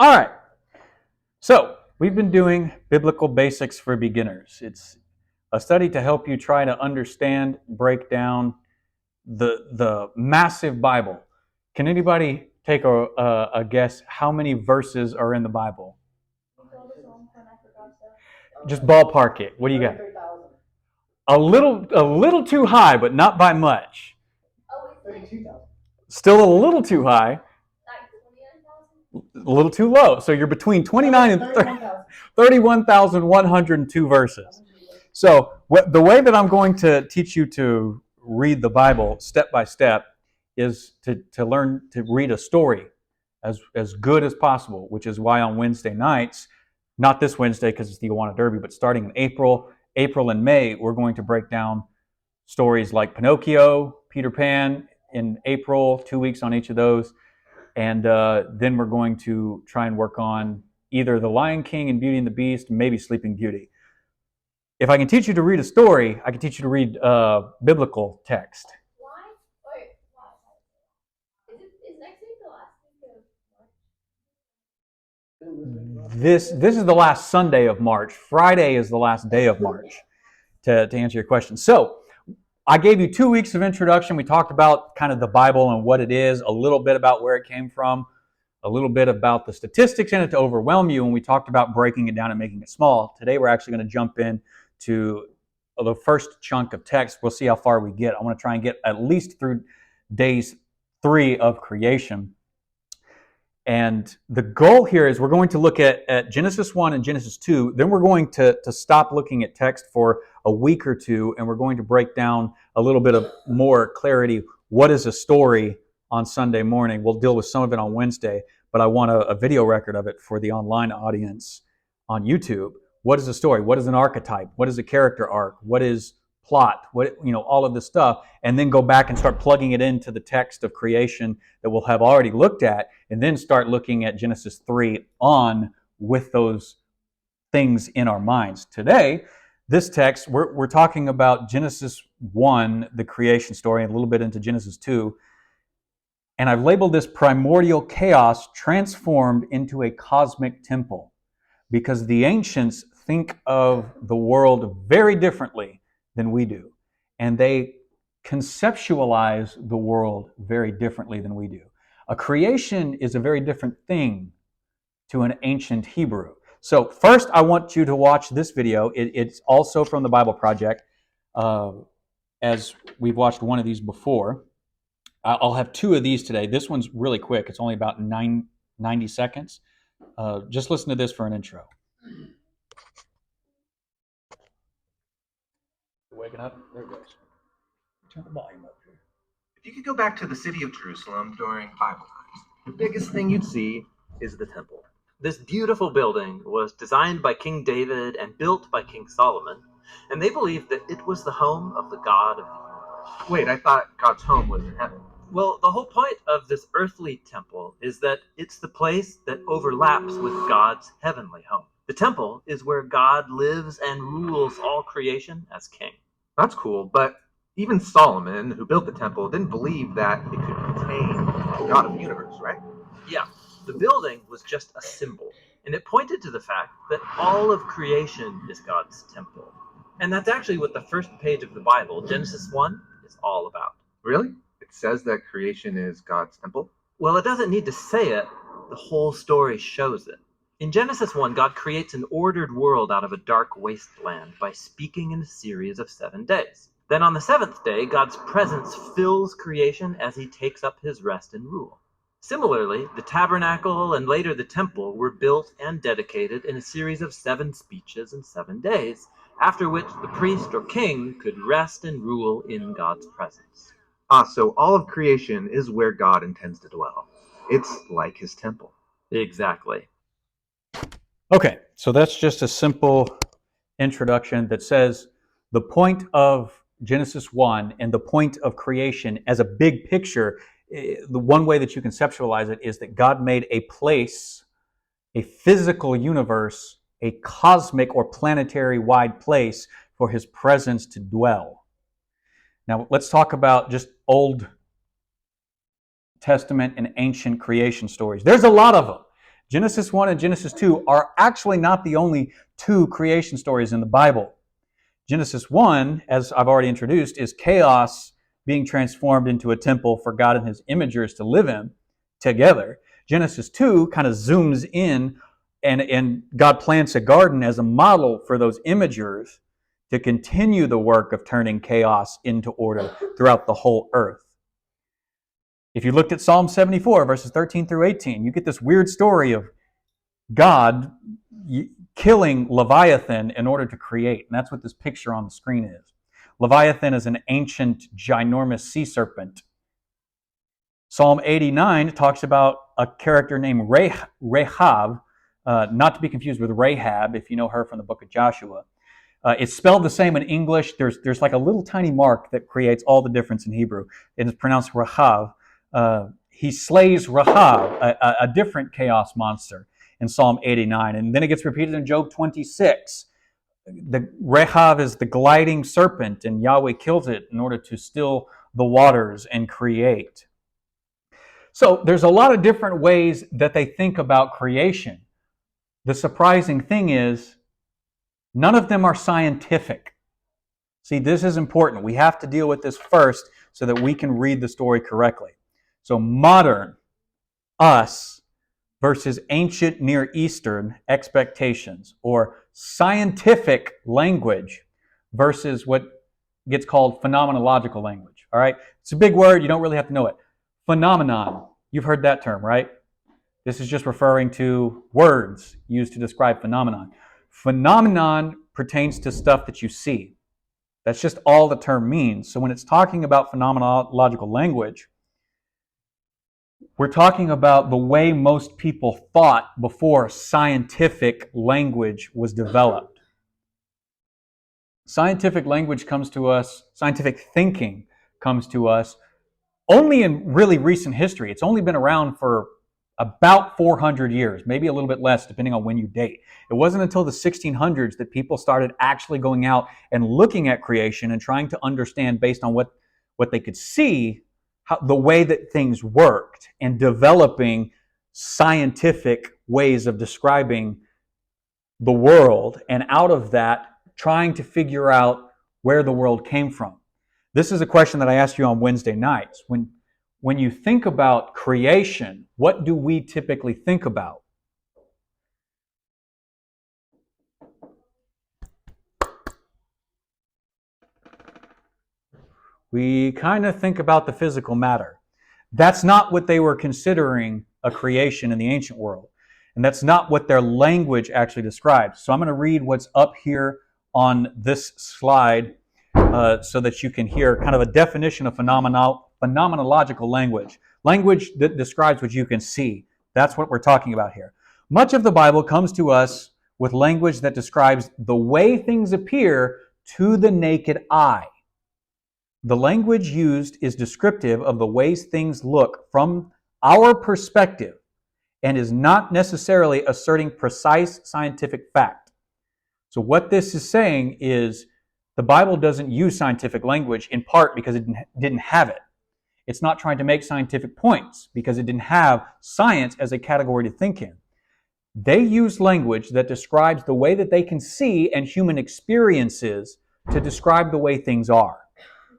All right. So we've been doing Biblical Basics for Beginners. It's a study to help you try to understand, break down the massive Bible. Can anybody take a guess how many verses are in the Bible? Just ballpark it. What do you got? A little too high, but not by much. Still a little too high. A little too low. So you're between 29 and 31,102 verses. So the way that I'm going to teach you to read the Bible step by step is to learn to read a story as good as possible, which is why on Wednesday nights, not this Wednesday because it's the Awana Derby, but starting in April and May, we're going to break down stories like Pinocchio, Peter Pan in April, 2 weeks on each of those. And then we're going to try and work on either The Lion King and Beauty and the Beast, maybe Sleeping Beauty. If I can teach you to read a story, I can teach you to read biblical text. Is next week the last week of This is the last Sunday of March. Friday is the last day of March, to answer your question. So I gave you 2 weeks of introduction. We talked about kind of the Bible and what it is, a little bit about where it came from, a little bit about the statistics in it to overwhelm you, and we talked about breaking it down and making it small. Today we're actually going to jump in to the first chunk of text. We'll see how far we get. I want to try and get at least through days 3 of creation. And the goal here is we're going to look at Genesis 1 and Genesis 2. Then we're going to stop looking at text for a week or two, and we're going to break down a little bit of more clarity. What is a story on Sunday morning? We'll deal with some of it on Wednesday, but I want a video record of it for the online audience on YouTube. What is a story? What is an archetype? What is a character arc? What is plot? What, all of this stuff, and then go back and start plugging it into the text of creation that we'll have already looked at, and then start looking at Genesis 3 on with those things in our minds. Today, this text, we're talking about Genesis 1, the creation story, and a little bit into Genesis 2. And I've labeled this primordial chaos transformed into a cosmic temple, because the ancients think of the world very differently than we do. And they conceptualize the world very differently than we do. A creation is a very different thing to an ancient Hebrew. So first, I want you to watch this video. It's also from the Bible Project, as we've watched one of these before. I'll have 2 of these today. This one's really quick. It's only about 90 seconds. Just listen to this for an intro. Waking up? There it goes. Turn the volume up here. If you could go back to the city of Jerusalem during Bible times, the biggest thing you'd see is the temple. This beautiful building was designed by King David and built by King Solomon, and they believed that it was the home of the God of the universe. Wait, I thought God's home was in heaven. Well, the whole point of this earthly temple is that it's the place that overlaps with God's heavenly home. The temple is where God lives and rules all creation as king. That's cool, but even Solomon, who built the temple, didn't believe that it could contain the God of the universe, right? Yeah, the building was just a symbol, and it pointed to the fact that all of creation is God's temple. And that's actually what the first page of the Bible, Genesis 1, is all about. Really? It says that creation is God's temple? Well, it doesn't need to say it. The whole story shows it. In Genesis 1, God creates an ordered world out of a dark wasteland by speaking in a series of 7 days. Then on the 7th day, God's presence fills creation as he takes up his rest and rule. Similarly, the tabernacle and later the temple were built and dedicated in a series of 7 speeches in 7 days, after which the priest or king could rest and rule in God's presence. So all of creation is where God intends to dwell. It's like his temple. Exactly. Okay, so that's just a simple introduction that says the point of Genesis 1 and the point of creation as a big picture, the one way that you conceptualize it is that God made a place, a physical universe, a cosmic or planetary wide place for his presence to dwell. Now, let's talk about just Old Testament and ancient creation stories. There's a lot of them. Genesis 1 and Genesis 2 are actually not the only two creation stories in the Bible. Genesis 1, as I've already introduced, is chaos being transformed into a temple for God and his imagers to live in together. Genesis 2 kind of zooms in and God plants a garden as a model for those imagers to continue the work of turning chaos into order throughout the whole earth. If you looked at Psalm 74, verses 13 through 18, you get this weird story of God killing Leviathan in order to create. And that's what this picture on the screen is. Leviathan is an ancient, ginormous sea serpent. Psalm 89 talks about a character named Rahab, not to be confused with Rahab, if you know her from the book of Joshua. It's spelled the same in English. There's like a little tiny mark that creates all the difference in Hebrew. It is pronounced Rahab. He slays Rahab, a different chaos monster, in Psalm 89. And then it gets repeated in Job 26. The Rahab is the gliding serpent, and Yahweh kills it in order to still the waters and create. So there's a lot of different ways that they think about creation. The surprising thing is, none of them are scientific. See, this is important. We have to deal with this first so that we can read the story correctly. So modern, us, versus ancient Near Eastern expectations, or scientific language versus what gets called phenomenological language. All right? It's a big word. You don't really have to know it. Phenomenon. You've heard that term, right? This is just referring to words used to describe phenomenon. Phenomenon pertains to stuff that you see. That's just all the term means. So when it's talking about phenomenological language, we're talking about the way most people thought before scientific language was developed. Scientific language comes to us, scientific thinking comes to us only in really recent history. It's only been around for about 400 years, maybe a little bit less depending on when you date. It wasn't until the 1600s that people started actually going out and looking at creation and trying to understand based on what they could see, the way that things worked, and developing scientific ways of describing the world, and out of that, trying to figure out where the world came from. This is a question that I asked you on Wednesday nights. When you think about creation, what do we typically think about? We kind of think about the physical matter. That's not what they were considering a creation in the ancient world. And that's not what their language actually describes. So I'm going to read what's up here on this slide so that you can hear kind of a definition of phenomenological language. Language that describes what you can see. That's what we're talking about here. Much of the Bible comes to us with language that describes the way things appear to the naked eye. The language used is descriptive of the ways things look from our perspective and is not necessarily asserting precise scientific fact. So what this is saying is the Bible doesn't use scientific language in part because it didn't have it. It's not trying to make scientific points because it didn't have science as a category to think in. They use language that describes the way that they can see and human experiences to describe the way things are.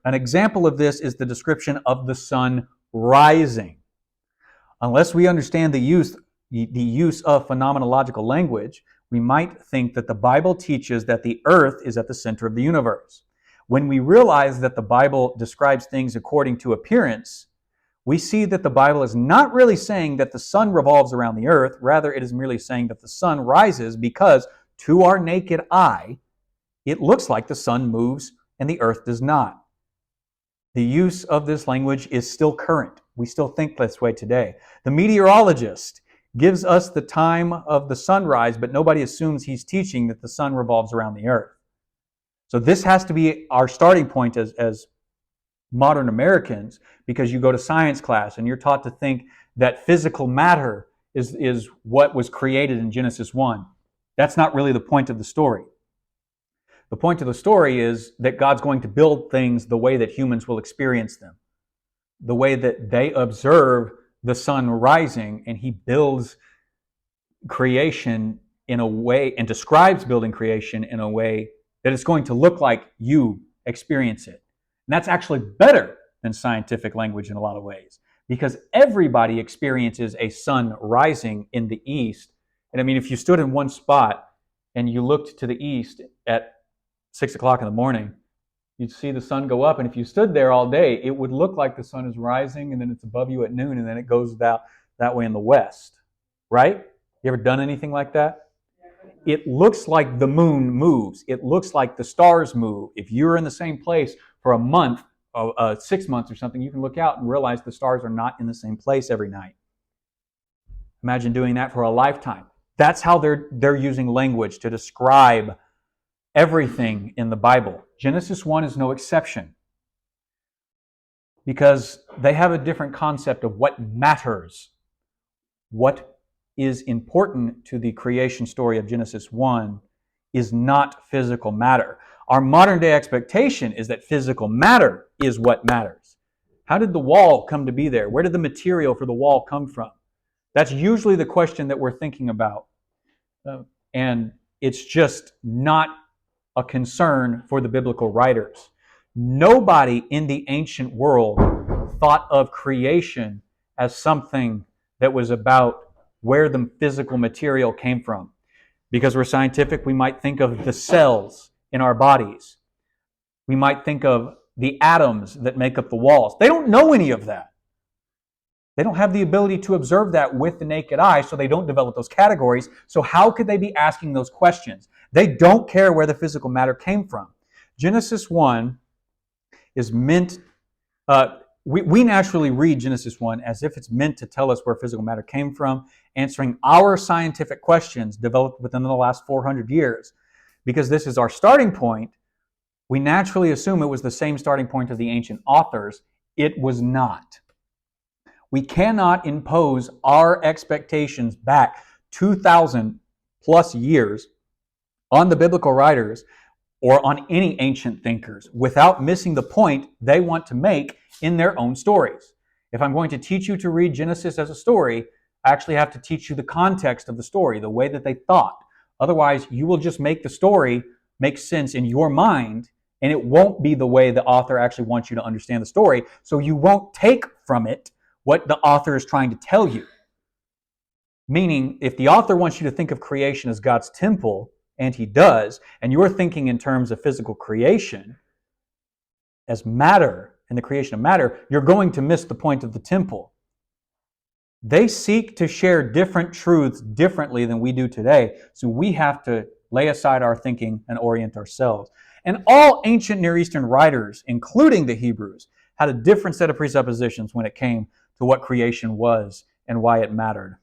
An example of this is the description of the sun rising. Unless we understand the use of phenomenological language, we might think that the Bible teaches that the earth is at the center of the universe. When we realize that the Bible describes things according to appearance, we see that the Bible is not really saying that the sun revolves around the earth. Rather, it is merely saying that the sun rises because, to our naked eye, it looks like the sun moves and the earth does not. The use of this language is still current. We still think this way today. The meteorologist gives us the time of the sunrise, but nobody assumes he's teaching that the sun revolves around the earth. So this has to be our starting point as modern Americans, because you go to science class and you're taught to think that physical matter is what was created in Genesis 1. That's not really the point of the story. The point of the story is that God's going to build things the way that humans will experience them, the way that they observe the sun rising, and he builds creation in a way, and describes building creation in a way that it's going to look like you experience it. And that's actually better than scientific language in a lot of ways, because everybody experiences a sun rising in the east. And I mean, if you stood in one spot and you looked to the east at 6 o'clock in the morning, you'd see the sun go up. And if you stood there all day, it would look like the sun is rising, and then it's above you at noon, and then it goes that way in the west, right? You ever done anything like that? It looks like the moon moves. It looks like the stars move. If you're in the same place for a month, 6 months or something, you can look out and realize the stars are not in the same place every night. Imagine doing that for a lifetime. That's how they're using language to describe everything in the Bible. Genesis 1 is no exception, because they have a different concept of what matters. What is important to the creation story of Genesis 1 is not physical matter. Our modern day expectation is that physical matter is what matters. How did the wall come to be there? Where did the material for the wall come from? That's usually the question that we're thinking about. And it's just not a concern for the biblical writers. Nobody in the ancient world thought of creation as something that was about where the physical material came from. Because we're scientific, we might think of the cells in our bodies. We might think of the atoms that make up the walls. They don't know any of that. They don't have the ability to observe that with the naked eye, so they don't develop those categories. So how could they be asking those questions? They don't care where the physical matter came from. Genesis 1 is meant... We naturally read Genesis 1 as if it's meant to tell us where physical matter came from, answering our scientific questions developed within the last 400 years. Because this is our starting point, we naturally assume it was the same starting point of the ancient authors. It was not. We cannot impose our expectations back 2,000 plus years on the biblical writers or on any ancient thinkers without missing the point they want to make in their own stories. If I'm going to teach you to read Genesis as a story, I actually have to teach you the context of the story, the way that they thought. Otherwise, you will just make the story make sense in your mind, and it won't be the way the author actually wants you to understand the story, so you won't take from it what the author is trying to tell you. Meaning, if the author wants you to think of creation as God's temple, and he does, and you're thinking in terms of physical creation as matter, and the creation of matter, you're going to miss the point of the temple. They seek to share different truths differently than we do today, so we have to lay aside our thinking and orient ourselves. And all ancient Near Eastern writers, including the Hebrews, had a different set of presuppositions when it came to what creation was and why it mattered.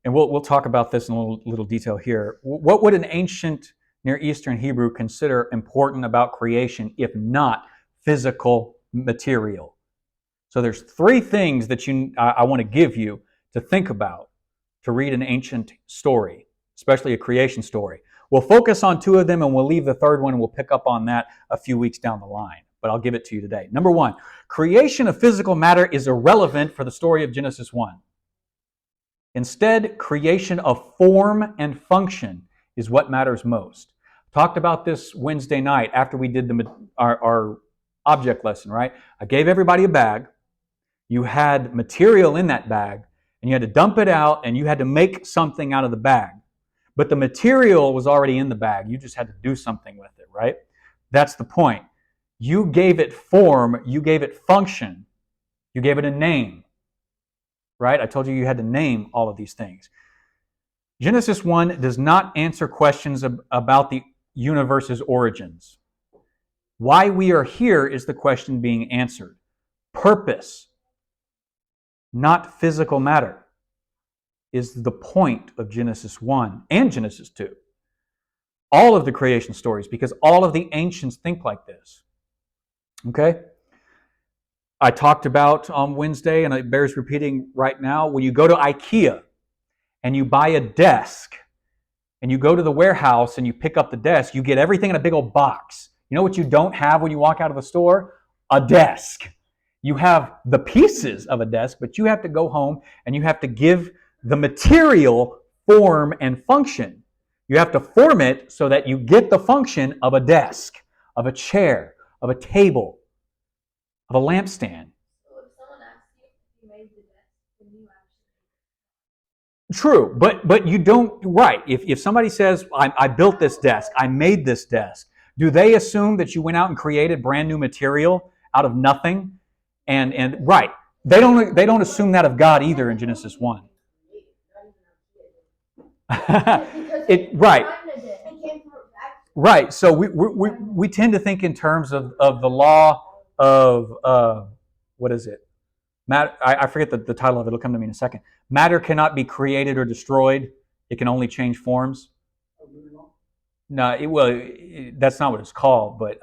And we'll talk about this in a little detail here. What would an ancient Near Eastern Hebrew consider important about creation if not physical material? So there's three things that I want to give you to think about to read an ancient story, especially a creation story. We'll focus on two of them and we'll leave the third one and we'll pick up on that a few weeks down the line. But I'll give it to you today. Number one, creation of physical matter is irrelevant for the story of Genesis 1. Instead, creation of form and function is what matters most. Talked about this Wednesday night after we did our object lesson, right? I gave everybody a bag. You had material in that bag, and you had to dump it out, and you had to make something out of the bag. But the material was already in the bag. You just had to do something with it, right? That's the point. You gave it form. You gave it function. You gave it a name, right? I told you had to name all of these things. Genesis 1 does not answer questions about the universe's origins. Why we are here is the question being answered. Purpose, not physical matter, is the point of Genesis 1 and Genesis 2. All of the creation stories, because all of the ancients think like this. Okay? I talked about on Wednesday, and it bears repeating right now, when you go to IKEA and you buy a desk, and you go to the warehouse and you pick up the desk, you get everything in a big old box. You know what you don't have when you walk out of the store? A desk. You have the pieces of a desk, but you have to go home and you have to give the material form and function. You have to form it so that you get the function of a desk, of a chair, of a table, of a lampstand. So if someone asks you if you made the desk, then you actually. True, but you don't, right. If somebody says, I built this desk, I made this desk, do they assume that you went out and created brand new material out of nothing? And right, they don't assume that of God either in Genesis 1. Right. Right. So we tend to think in terms of the law of what is it? Matter. I forget the title of it. It'll come to me in a second. Matter cannot be created or destroyed. It can only change forms. No, that's not what it's called, but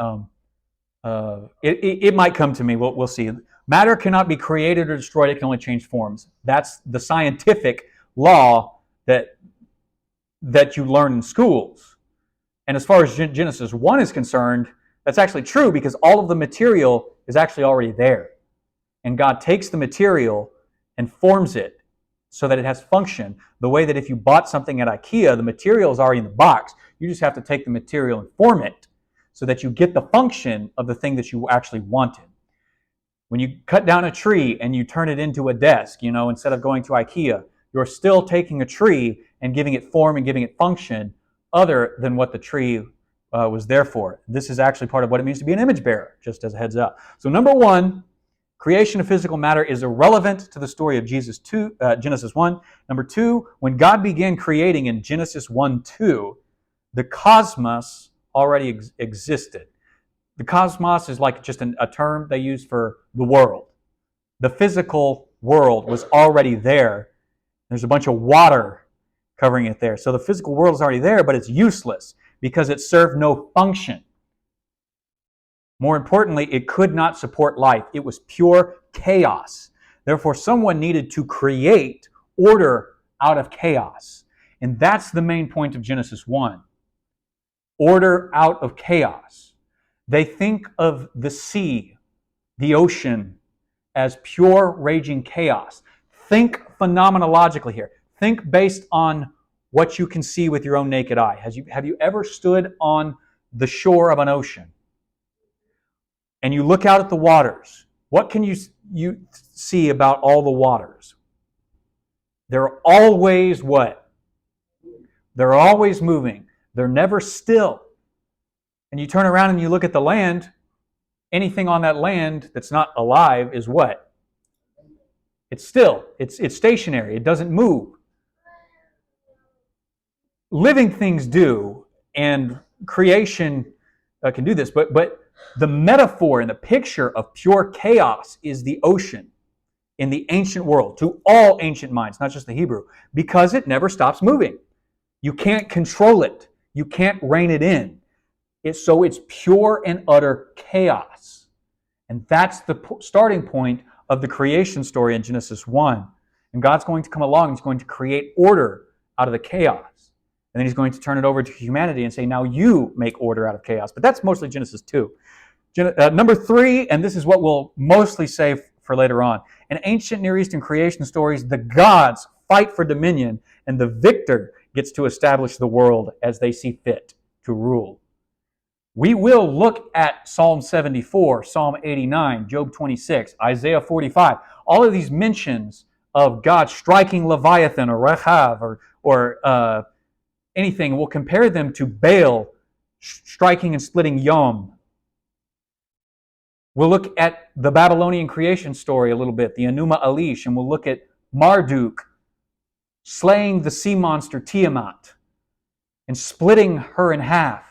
it might come to me. We'll see. Matter cannot be created or destroyed. It can only change forms. That's the scientific law that you learn in schools. And as far as Genesis 1 is concerned, that's actually true because all of the material is actually already there. And God takes the material and forms it so that it has function. The way that if you bought something at IKEA, the material is already in the box. You just have to take the material and form it so that you get the function of the thing that you actually wanted. When you cut down a tree and you turn it into a desk, instead of going to IKEA, you're still taking a tree and giving it form and giving it function other than what the tree was there for. This is actually part of what it means to be an image bearer, just as a heads up. So number one, creation of physical matter is irrelevant to the story of Genesis 1. Number two, when God began creating in Genesis 1:2, the cosmos already existed. The cosmos is like just a term they use for the world. The physical world was already there. There's a bunch of water covering it there. So the physical world is already there, but it's useless because it served no function. More importantly, it could not support life. It was pure chaos. Therefore, someone needed to create order out of chaos. And that's the main point of Genesis 1. Order out of chaos. They think of the sea, the ocean, as pure raging chaos. Think phenomenologically here. Think based on what you can see with your own naked eye. Have you ever stood on the shore of an ocean and you look out at the waters? What can you see about all the waters? They're always what? They're always moving. They're never still. And you turn around and you look at the land, anything on that land that's not alive is what? It's still. It's stationary. It doesn't move. Living things do, and creation can do this, but the metaphor and the picture of pure chaos is the ocean in the ancient world, to all ancient minds, not just the Hebrew, because it never stops moving. You can't control it. You can't rein it in. So it's pure and utter chaos. And that's the starting point of the creation story in Genesis 1. And God's going to come along and He's going to create order out of the chaos. And then He's going to turn it over to humanity and say, now you make order out of chaos. But that's mostly Genesis 2. Number 3, and this is what we'll mostly say for later on. In ancient Near Eastern creation stories, the gods fight for dominion, and the victor gets to establish the world as they see fit to rule. We will look at Psalm 74, Psalm 89, Job 26, Isaiah 45. All of these mentions of God striking Leviathan or Rehav or anything, we'll compare them to Baal striking and splitting Yom. We'll look at the Babylonian creation story a little bit, the Enuma Elish, and we'll look at Marduk slaying the sea monster Tiamat and splitting her in half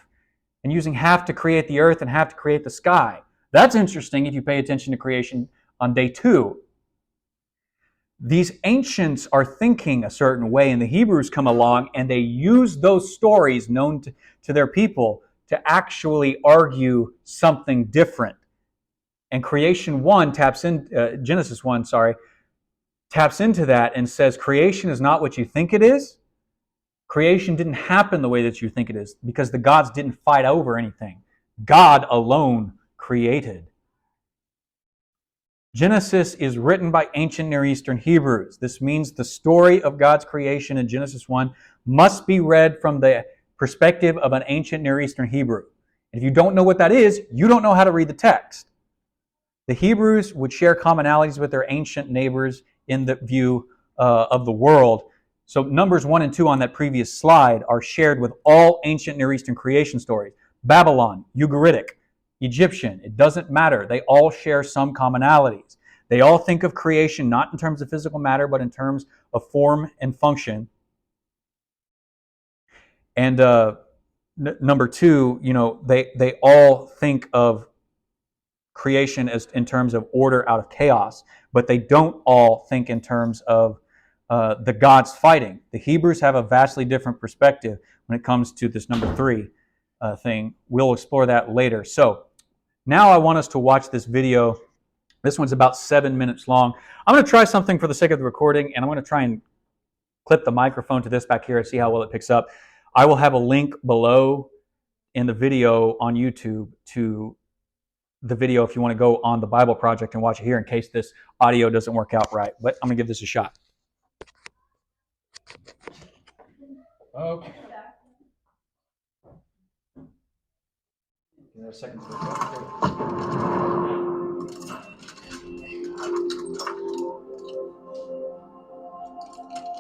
and using half to create the earth and half to create the sky. That's interesting if you pay attention to creation on day 2. These ancients are thinking a certain way, and the Hebrews come along and they use those stories known to their people to actually argue something different. And creation 1 Genesis 1, taps into that and says creation is not what you think it is. Creation didn't happen the way that you think it is because the gods didn't fight over anything. God alone created. Genesis is written by ancient Near Eastern Hebrews. This means the story of God's creation in Genesis 1 must be read from the perspective of an ancient Near Eastern Hebrew. If you don't know what that is, you don't know how to read the text. The Hebrews would share commonalities with their ancient neighbors in the view of the world. So Numbers 1 and 2 on that previous slide are shared with all ancient Near Eastern creation stories. Babylon, Ugaritic, Egyptian, it doesn't matter. They all share some commonalities. They all think of creation not in terms of physical matter, but in terms of form and function. And number two, they all think of creation as in terms of order out of chaos, but they don't all think in terms of the gods fighting. The Hebrews have a vastly different perspective when it comes to this number three thing. We'll explore that later. So now I want us to watch this video. This one's about 7 minutes long. I'm going to try something for the sake of the recording, and I'm going to try and clip the microphone to this back here and see how well it picks up. I will have a link below in the video on YouTube to the video if you want to go on the Bible Project and watch it here in case this audio doesn't work out right. But I'm going to give this a shot. Okay. Give that a second.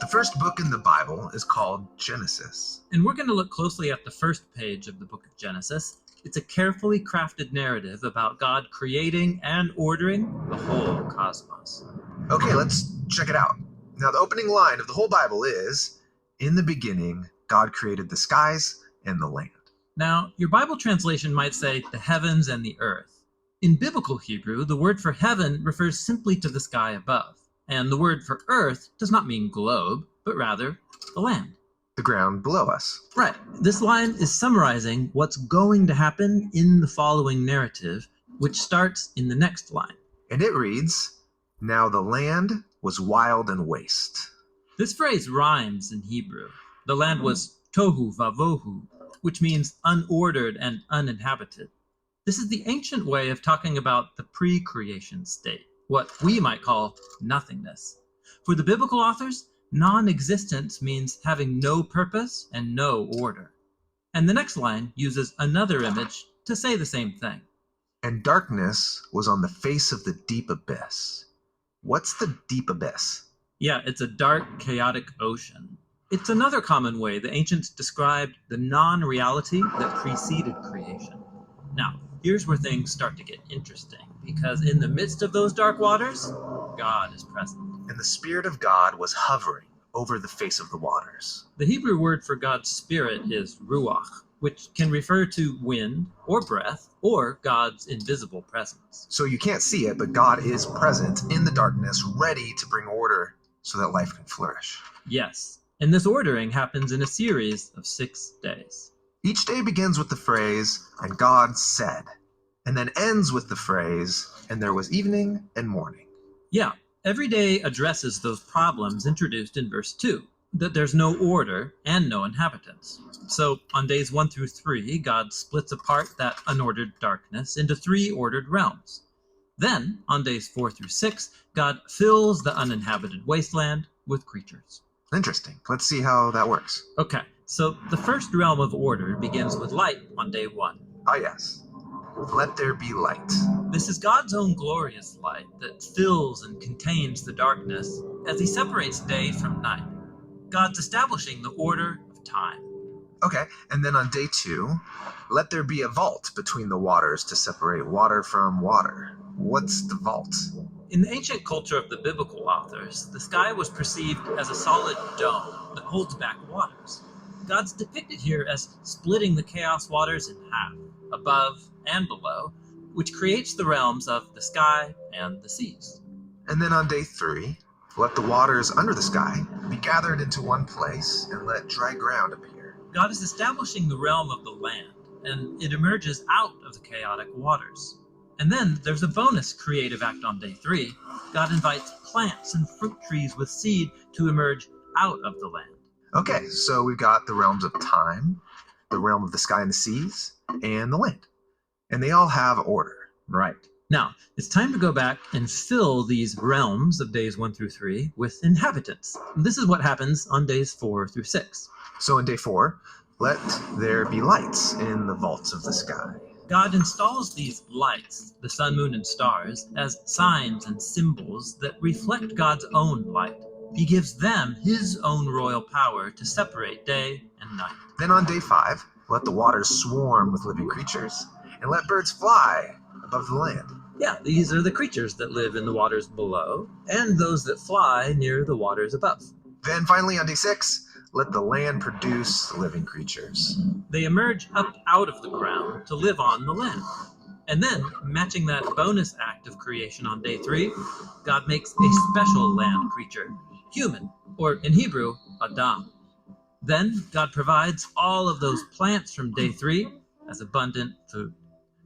The first book in the Bible is called Genesis. And we're going to look closely at the first page of the book of Genesis. It's a carefully crafted narrative about God creating and ordering the whole cosmos. Okay, let's check it out. Now, the opening line of the whole Bible is, "In the beginning, God created the skies and the land." Now, your Bible translation might say the heavens and the earth. In biblical Hebrew, the word for heaven refers simply to the sky above, and the word for earth does not mean globe, but rather the land. The ground below us. Right. This line is summarizing what's going to happen in the following narrative, which starts in the next line. And it reads, "Now the land was wild and waste." This phrase rhymes in Hebrew. The land was tohu vavohu, which means unordered and uninhabited. This is the ancient way of talking about the pre-creation state, what we might call nothingness. For the biblical authors, non-existence means having no purpose and no order. And the next line uses another image to say the same thing. And darkness was on the face of the deep abyss. What's the deep abyss? Yeah, it's a dark, chaotic ocean. It's another common way the ancients described the non-reality that preceded creation. Now, here's where things start to get interesting, because in the midst of those dark waters, God is present. And the Spirit of God was hovering over the face of the waters. The Hebrew word for God's Spirit is ruach, which can refer to wind or breath or God's invisible presence. So you can't see it, but God is present in the darkness, ready to bring order so that life can flourish. Yes, and this ordering happens in a series of 6 days. Each day begins with the phrase, "And God said," and then ends with the phrase, "And there was evening and morning." Yeah, every day addresses those problems introduced in verse 2, that there's no order and no inhabitants. So on days 1 through 3, God splits apart that unordered darkness into 3 ordered realms. Then, on days 4 through 6, God fills the uninhabited wasteland with creatures. Interesting. Let's see how that works. Okay, so the first realm of order begins with light on day 1. Ah, yes. Let there be light. This is God's own glorious light that fills and contains the darkness as he separates day from night. God's establishing the order of time. Okay, and then on day 2, let there be a vault between the waters to separate water from water. What's the vault? In the ancient culture of the biblical authors, the sky was perceived as a solid dome that holds back waters. God's depicted here as splitting the chaos waters in half, above and below, which creates the realms of the sky and the seas. And then on day 3, let the waters under the sky be gathered into one place and let dry ground appear. God is establishing the realm of the land, and it emerges out of the chaotic waters. And then there's a bonus creative act on day 3. God invites plants and fruit trees with seed to emerge out of the land. Okay, so we've got the realms of time, the realm of the sky and the seas, and the land. And they all have order. Right. Now, it's time to go back and fill these realms of days 1 through 3 with inhabitants. This is what happens on days 4 through 6. So in day 4, let there be lights in the vaults of the sky. God installs these lights, the sun, moon, and stars, as signs and symbols that reflect God's own light. He gives them his own royal power to separate day and night. Then on day 5, let the waters swarm with living creatures, and let birds fly above the land. Yeah, these are the creatures that live in the waters below, and those that fly near the waters above. Then finally on day 6, let the land produce living creatures. They emerge up out of the ground to live on the land. And then, matching that bonus act of creation on day 3, God makes a special land creature, human, or in Hebrew, Adam. Then God provides all of those plants from day 3 as abundant food.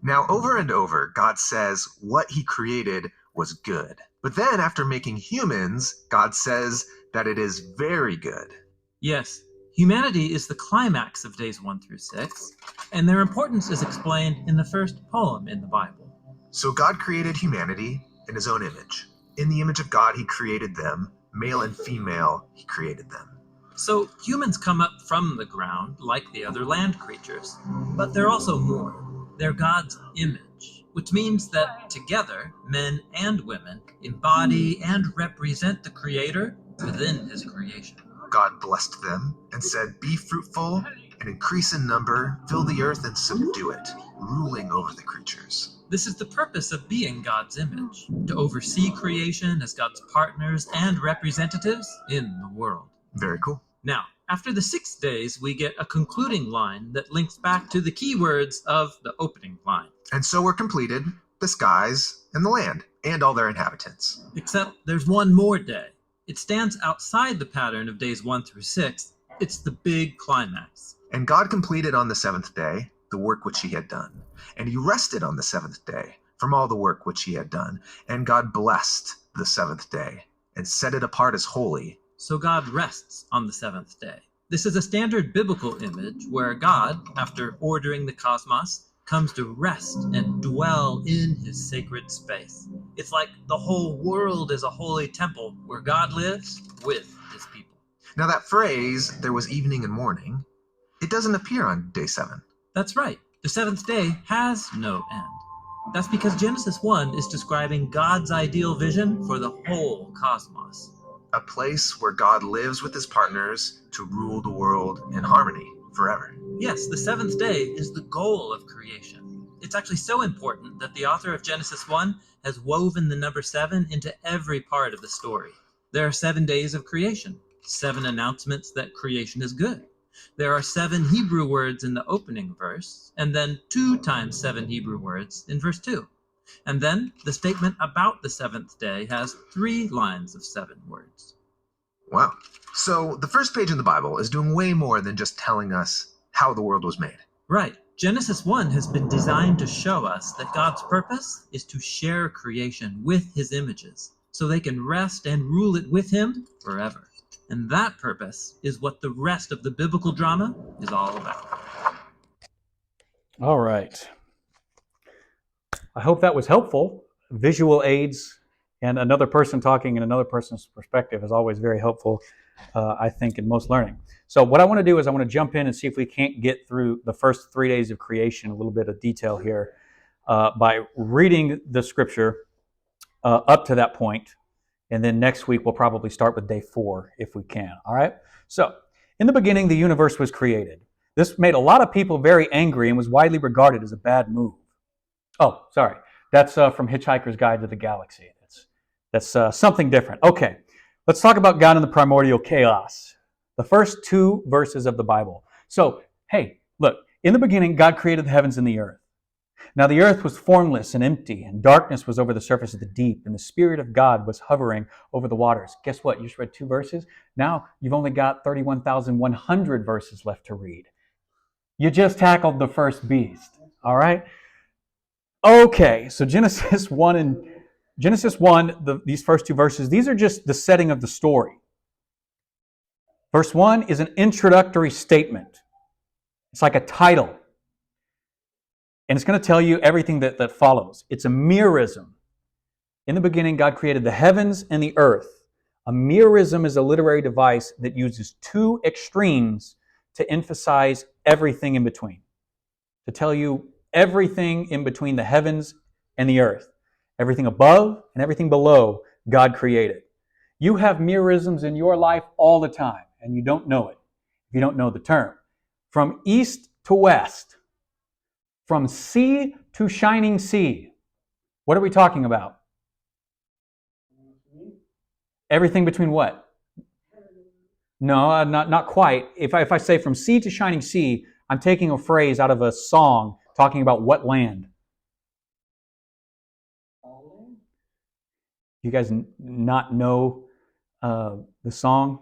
Now, over and over, God says what he created was good. But then, after making humans, God says that it is very good. Yes, humanity is the climax of days 1 through 6, and their importance is explained in the first poem in the Bible. So God created humanity in his own image. In the image of God, he created them. Male and female, he created them. So humans come up from the ground like the other land creatures, but they're also more. They're God's image, which means that together, men and women embody and represent the Creator within his creation. God blessed them and said, "Be fruitful and increase in number, fill the earth and subdue it, ruling over the creatures." This is the purpose of being God's image, to oversee creation as God's partners and representatives in the world. Very cool. Now, after the 6 days, we get a concluding line that links back to the key words of the opening line. And so were completed the skies and the land and all their inhabitants. Except there's one more day. It stands outside the pattern of days 1 through 6. It's the big climax. And God completed on the 7th day the work which he had done. And he rested on the 7th day from all the work which he had done. And God blessed the 7th day and set it apart as holy. So God rests on the 7th day. This is a standard biblical image where God, after ordering the cosmos, comes to rest and dwell in his sacred space. It's like the whole world is a holy temple where God lives with his people. Now that phrase, "there was evening and morning," it doesn't appear on day 7. That's right. The 7th day has no end. That's because Genesis 1 is describing God's ideal vision for the whole cosmos. A place where God lives with his partners to rule the world in harmony forever. Yes, the 7th day is the goal of creation. It's actually so important that the author of Genesis 1 has woven the number 7 into every part of the story. There are 7 days of creation, 7 announcements that creation is good. There are 7 Hebrew words in the opening verse, and then 2 times 7 Hebrew words in verse 2. And then the statement about the 7th day has 3 lines of 7 words. Wow. So the first page in the Bible is doing way more than just telling us how the world was made. Right. Genesis 1 has been designed to show us that God's purpose is to share creation with his images, so they can rest and rule it with him forever. And that purpose is what the rest of the biblical drama is all about. All right. I hope that was helpful. Visual aids and another person talking in another person's perspective is always very helpful, I think, in most learning. So what I want to do is I want to jump in and see if we can't get through the first 3 days of creation, a little bit of detail here, by reading the scripture up to that point. And then next week, we'll probably start with day 4 if we can. All right? So, in the beginning, the universe was created. This made a lot of people very angry and was widely regarded as a bad move. Oh, sorry. That's from Hitchhiker's Guide to the Galaxy. That's something different. Okay, let's talk about God in the primordial chaos. The first 2 verses of the Bible. So, hey, look. In the beginning, God created the heavens and the earth. Now the earth was formless and empty, and darkness was over the surface of the deep, and the Spirit of God was hovering over the waters. Guess what? You just read 2 verses. Now you've only got 31,100 verses left to read. You just tackled the first beast. All right? Okay, so Genesis 1, these first 2 verses, these are just the setting of the story. Verse 1 is an introductory statement. It's like a title. And it's going to tell you everything that follows. It's a merism. In the beginning, God created the heavens and the earth. A merism is a literary device that uses two extremes to emphasize everything in between. To tell you everything in between the heavens and the earth. Everything above and everything below, God created. You have merisms in your life all the time, and you don't know it if you don't know the term. From east to west, from sea to shining sea. What are we talking about? Everything between what? No, not quite. If I say from sea to shining sea, I'm taking a phrase out of a song talking about what land? You guys not know the song?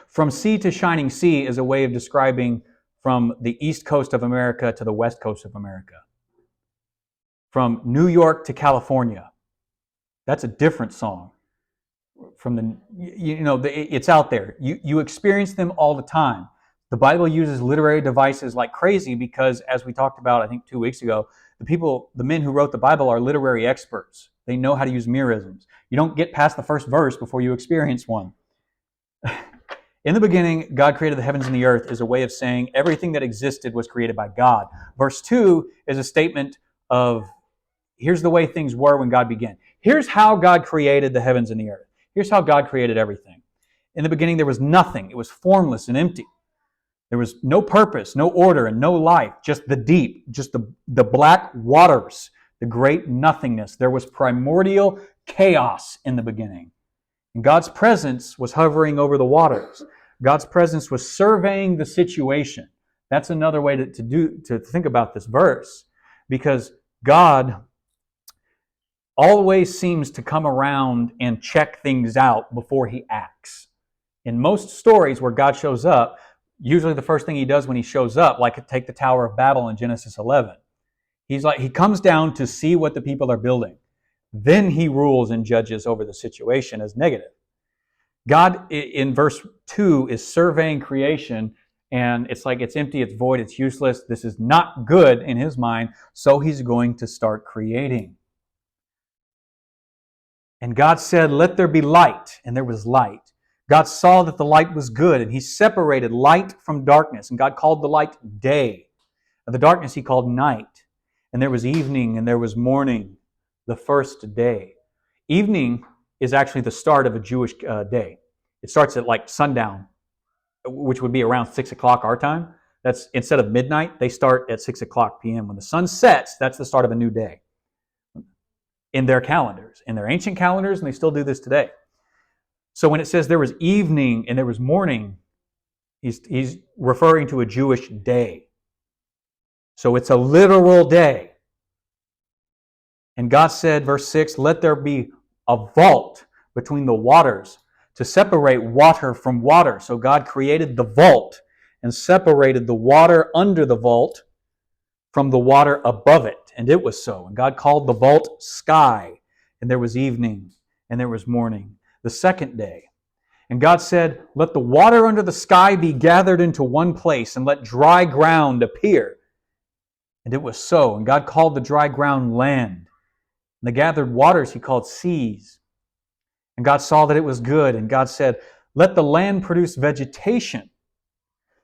From sea to shining sea is a way of describing from the east coast of America to the west coast of America. From New York to California. That's a different song. From the, it's out there. You experience them all the time. The Bible uses literary devices like crazy because, as we talked about, I think 2 weeks ago, the men who wrote the Bible are literary experts. They know how to use merisms. You don't get past the first verse before you experience one. In the beginning, God created the heavens and the earth is a way of saying everything that existed was created by God. Verse 2 is a statement of, here's the way things were when God began. Here's how God created the heavens and the earth. Here's how God created everything. In the beginning, there was nothing. It was formless and empty. There was no purpose, no order, and no life. Just the deep, just the black waters, the great nothingness. There was primordial chaos in the beginning. And God's presence was hovering over the waters. God's presence was surveying the situation. That's another way to think about this verse, because God always seems to come around and check things out before he acts. In most stories where God shows up, usually the first thing he does when he shows up, like take the Tower of Babel in Genesis 11, he comes down to see what the people are building. Then he rules and judges over the situation as negative. God, in verse 2, is surveying creation, and it's like it's empty, it's void, it's useless. This is not good in his mind, so he's going to start creating. And God said, "Let there be light," and there was light. God saw that the light was good, and he separated light from darkness, and God called the light day. And the darkness he called night. And there was evening, and there was morning, the first day. Evening is actually the start of a Jewish day. It starts at like sundown, which would be around 6 o'clock our time. That's instead of midnight, they start at 6 o'clock p.m. When the sun sets, that's the start of a new day. In their calendars, in their ancient calendars, and they still do this today. So when it says there was evening and there was morning, he's referring to a Jewish day. So it's a literal day. And God said, verse 6, "Let there be a vault between the waters to separate water from water." So God created the vault and separated the water under the vault from the water above it. And it was so. And God called the vault sky. And there was evening and there was morning, the second day. And God said, "Let the water under the sky be gathered into one place, and let dry ground appear." And it was so. And God called the dry ground land. And the gathered waters he called seas. And God saw that it was good. And God said, "Let the land produce vegetation,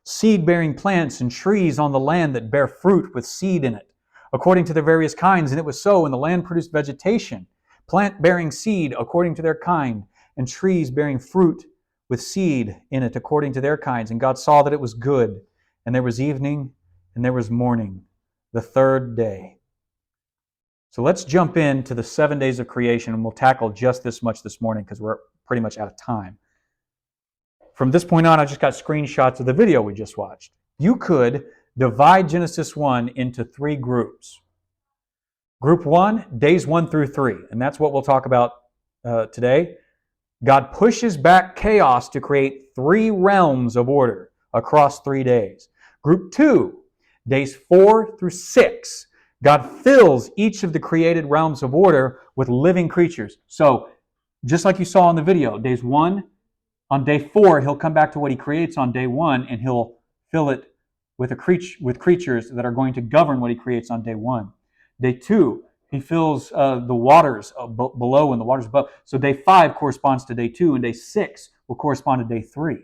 seed-bearing plants and trees on the land that bear fruit with seed in it, according to their various kinds." And it was so. And the land produced vegetation, plant bearing seed according to their kind, and trees bearing fruit with seed in it according to their kinds. And God saw that it was good. And there was evening and there was morning, the third day. So let's jump into the 7 days of creation, and we'll tackle just this much this morning because we're pretty much out of time. From this point on, I just got screenshots of the video we just watched. You could divide Genesis 1 into 3 groups. Group 1, days 1 through 3, and that's what we'll talk about today. God pushes back chaos to create 3 realms of order across 3 days. Group 2, days 4 through 6. God fills each of the created realms of order with living creatures. So, just like you saw in the video, days 1, on day 4, he'll come back to what he creates on day 1, and he'll fill it with creatures that are going to govern what he creates on day 1. Day 2, he fills the waters below and the waters above. So day 5 corresponds to day 2, and day 6 will correspond to day 3.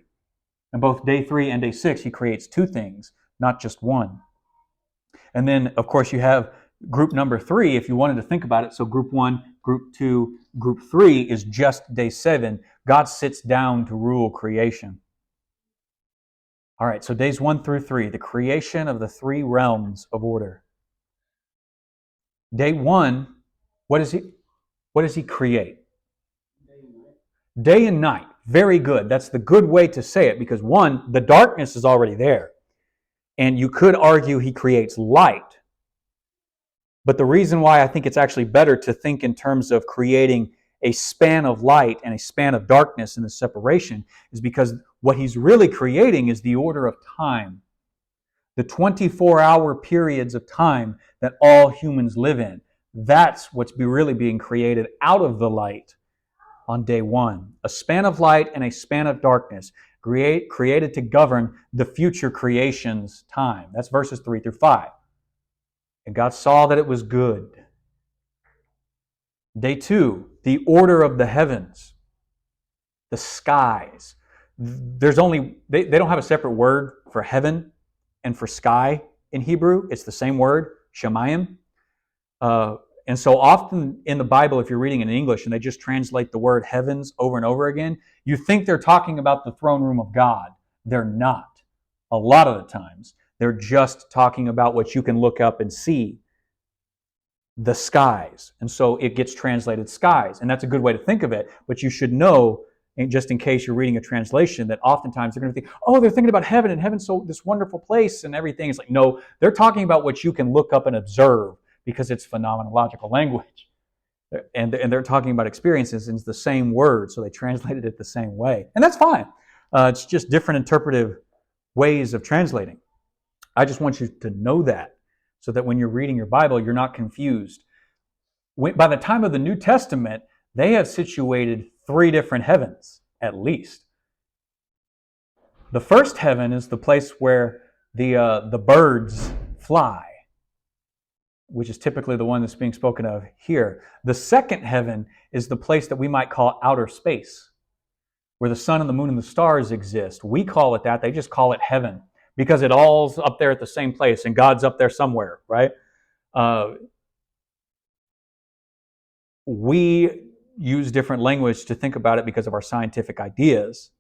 And both day 3 and day 6, he creates 2 things, not just 1. And then, of course, you have group number 3, if you wanted to think about it. So group 1, group 2, group 3 is just day 7. God sits down to rule creation. All right, so days 1 through 3, the creation of the 3 realms of order. Day 1, what does he create? Day and night. Very good. That's the good way to say it, because 1, the darkness is already there. And you could argue he creates light. But the reason why I think it's actually better to think in terms of creating a span of light and a span of darkness in the separation is because what he's really creating is the order of time. The 24-hour periods of time that all humans live in. That's what's really being created out of the light on day 1. A span of light and a span of darkness created to govern the future creation's time. That's verses 3 through 5. And God saw that it was good. Day 2, the order of the heavens, the skies. They don't have a separate word for heaven and for sky in Hebrew. It's the same word, shamayim. And so often in the Bible, if you're reading in English and they just translate the word heavens over and over again, you think they're talking about the throne room of God. They're not. A lot of the times, they're just talking about what you can look up and see. The skies. And so it gets translated skies. And that's a good way to think of it. But you should know, just in case you're reading a translation, that oftentimes they're going to think, oh, they're thinking about heaven, and heaven's so this wonderful place and everything. It's like, no, they're talking about what you can look up and observe because it's phenomenological language. And they're talking about experiences in the same word, so they translated it the same way. And that's fine. It's just different interpretive ways of translating. I just want you to know that, so that when you're reading your Bible, you're not confused. By the time of the New Testament, they have situated 3 different heavens, at least. The first heaven is the place where the birds fly, which is typically the one that's being spoken of here. The second heaven is the place that we might call outer space, where the sun and the moon and the stars exist. We call it that. They just call it heaven, because it all's up there at the same place, and God's up there somewhere, right? We use different language to think about it because of our scientific ideas.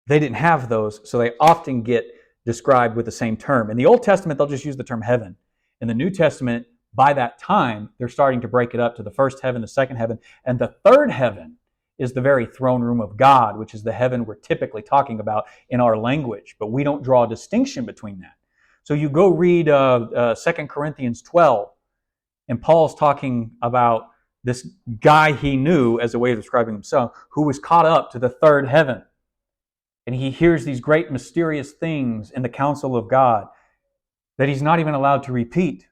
They didn't have those, so they often get described with the same term. In the Old Testament, they'll just use the term heaven. In the New Testament, by that time, they're starting to break it up to the first heaven, the second heaven, and the third heaven is the very throne room of God, which is the heaven we're typically talking about in our language. But we don't draw a distinction between that. So you go read 2 Corinthians 12, and Paul's talking about this guy he knew, as a way of describing himself, who was caught up to the third heaven. And he hears these great mysterious things in the counsel of God that he's not even allowed to repeat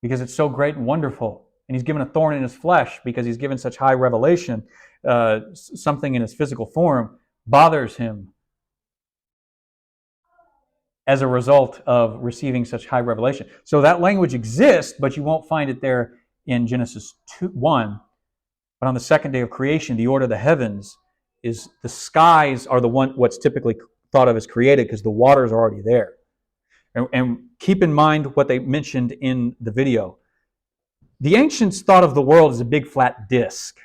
because it's so great and wonderful. And he's given a thorn in his flesh because he's given such high revelation. Something in his physical form bothers him as a result of receiving such high revelation. So that language exists, but you won't find it there in Genesis 1. But on the second day of creation, the order of the heavens is the skies are what's typically thought of as created because the waters are already there. And keep in mind what they mentioned in the video. The ancients thought of the world as a big flat disk.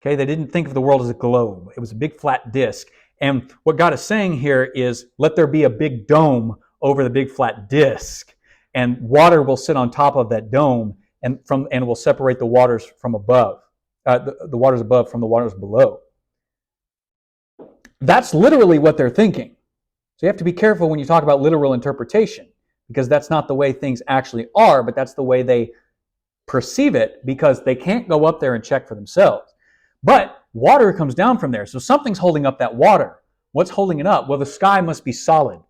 Okay, they didn't think of the world as a globe. It was a big flat disk. And what God is saying here is, let there be a big dome over the big flat disk, and water will sit on top of that dome, and will separate the waters from above, the waters above from the waters below. That's literally what they're thinking. So you have to be careful when you talk about literal interpretation, because that's not the way things actually are, but that's the way they perceive it, because they can't go up there and check for themselves. But water comes down from there, so something's holding up that water. What's holding it up? Well, the sky must be solid.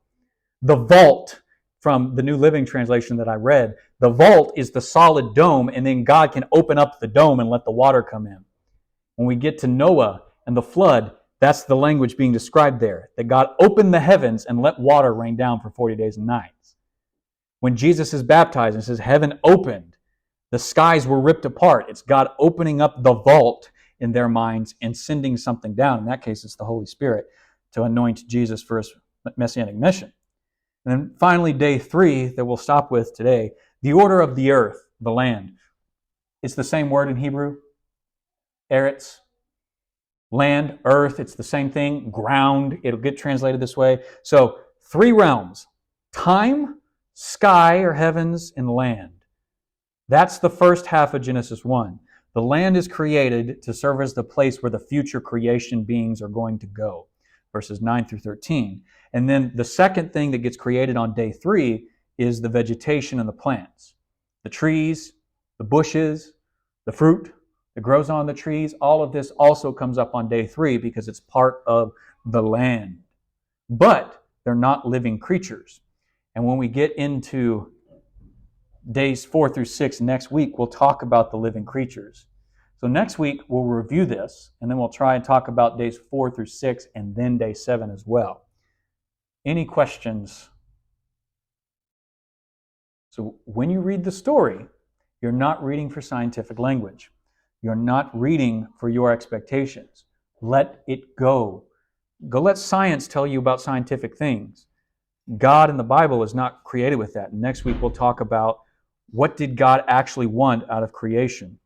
The vault, from the New Living Translation that I read, the vault is the solid dome, and then God can open up the dome and let the water come in. When we get to Noah and the flood, That's the language being described there, that God opened the heavens and let water rain down for 40 days and nights. When Jesus is baptized and says heaven opened, the skies were ripped apart. It's God opening up the vault in their minds and sending something down. In that case, it's the Holy Spirit to anoint Jesus for his messianic mission. And then finally, day 3 that we'll stop with today, the order of the earth, the land. It's the same word in Hebrew, eretz. Land, earth, it's the same thing. Ground, it'll get translated this way. So 3 realms: time, sky or heavens, and land. That's the first half of Genesis 1. The land is created to serve as the place where the future creation beings are going to go, verses 9 through 13. And then the second thing that gets created on day 3 is the vegetation and the plants. The trees, the bushes, the fruit that grows on the trees, all of this also comes up on day 3 because it's part of the land. But they're not living creatures. And when we get into days 4 through 6 next week, we'll talk about the living creatures. So next week, we'll review this, and then we'll try and talk about days 4 through 6 and then day 7 as well. Any questions? So when you read the story, you're not reading for scientific language. You're not reading for your expectations. Let it go. Go let science tell you about scientific things. God in the Bible is not created with that. Next week we'll talk about what did God actually want out of creation.